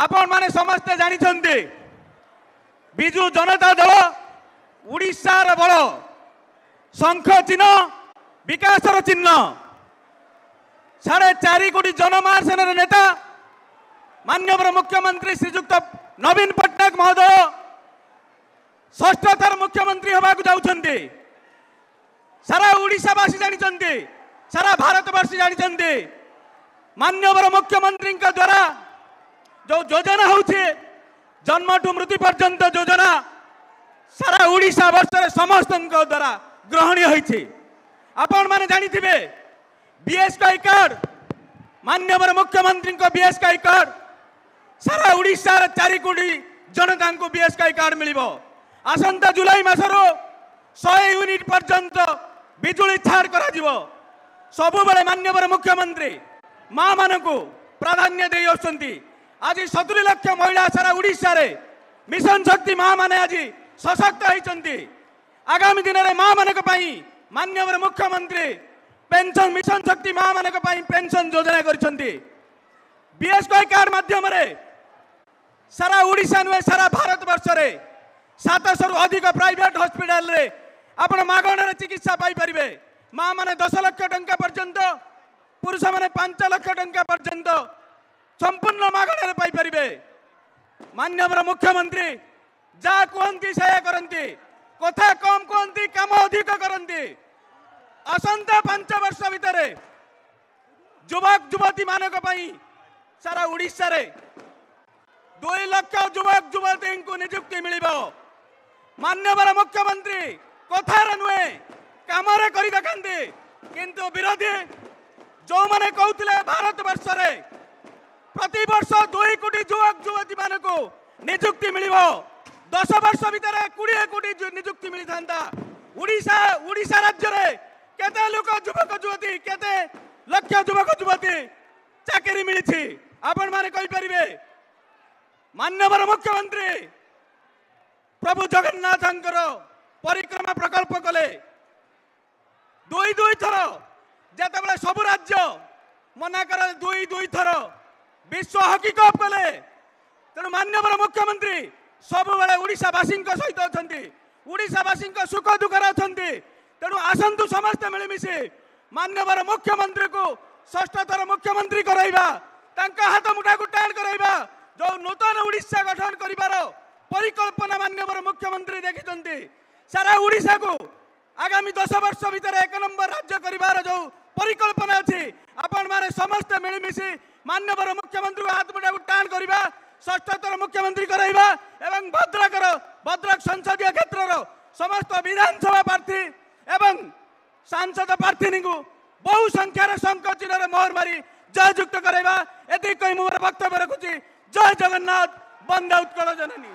आपण माने समस्ते जानिछन्ते बिजु जनता दल उड़ीसार बड़ शंख चिन्ह विकासर चिन्ह 4.5 कोटी जनमानसेन नेता माननीय मुख्यमंत्री श्रीजुक्त नवीन पट्टनायक महोदय षष्ठ थर मुख्यमंत्री होगा जाउछन्ते। सारा ओडिशावासी जानिछन्ते, सारा भारतवर्षी जानिछन्ते माननीय मुख्यमंत्री द्वारा जो योजना होउछे जन्म ठू मृत्यु पर्यंत योजना सारा ओडिशा वर्ष समस्त द्वारा ग्रहणीय होइछे। आपण माने जानिथिबे बीएसके कार्ड माननीय मुख्यमंत्री बीएसके कार्ड सारा ओडिशा 4 कोटी जनता को बीएसके कार्ड मिलिबो। आसंता जुलाई मासरो 100 यूनिट पर्यंत बिजुली छाड़ करा दिबो। सबु बेले माननीय मुख्यमंत्री मां मानकु प्राधान्य देई आछंती। आज 70 लाख महिला सारा ओडिशा रे मिशन शक्ति मां माने आज सशक्त होइछंती। आगामी दिन रे मां मानक पई माननीय मुख्यमंत्री पेंशन मिशन शक्ति मां मानक पई पेंशन योजना करछंती। बीएसके कार्ड माध्यम रे सारा ओडिशा नुहे सारा भारत वर्ष रे 700 रु अधिक प्राइवेट हॉस्पिटल रे आपण मागणार चिकित्सा पाई परिबे। मां माने 10 लाख टंका पर्यंत पुरुष माने 5 लाख टंका पर्यंत संपूर्ण मागणार पाई परिबे। माननीय मुख्यमंत्री जा कहंती से करंती, कथा कम कहंती काम अधिक करंती। असंता 5 वर्ष भितरे युवक युवती मानक पई सारा ओडिशा रे 2 लाख युवक युवती को नियुक्ति मिलिबो। माननीय मुख्यमंत्री कथार नुहे काम करी देखते किंतु विरोधी जो माने कहते भारत वर्ष रे प्रति वर्ष 2 कोटी युवक युवती मान को नियुक्ति मिलिबो। 10 वर्ष भितर 20 कोटी नियुक्ति मिली था। ओडिशा राज्य रे केते लोक युवक युवती केते लक्ष युवक युवती चाकरी मिली आपण माने कहि परिबे। माननीय मुख्यमंत्री प्रभु जगन्नाथंकर परिक्रमा प्रकल्प कले 2 थर जतबेले सब राज्य मना कर 2 थर विश्व हॉकी कप कले। तेणु माननीय मुख्यमंत्री सब बेले ओडिशावासी सहित अछंती, ओडिशावासी सुख दुखर अछंती। तेणु आसंतु समस्त मिलमिशि माननीय मुख्यमंत्री को षष्ठ थर मुख्यमंत्री कराइबा, तांका हाथ मुठा को टाण कराइबा। जो नूतन ओडिशा गठन करिबार परिकल्पना माननीय मुख्यमंत्री देखिछन्ती। सारा ओडिशा को आगामी 10 वर्ष भितर 1 नंबर राज्य करिबार जो परिकल्पना अछि आपण माने समस्त मिलमिशि माननीय मुख्यमंत्री हाथ मुठा को टाण करिबा, षष्ठ थर मुख्यमंत्री कराइबा एवं भद्रक संसदीय क्षेत्र समस्त विधानसभा प्रार्थी एवं सांसद प्रार्थी को बहु संख्यार शंख चिन्ह मोहर मारी जययुक्त कराइबा। एति कहि मोर वक्तव्य रखुछि। जय जगन्नाथ, वंदे उत्कल जननी।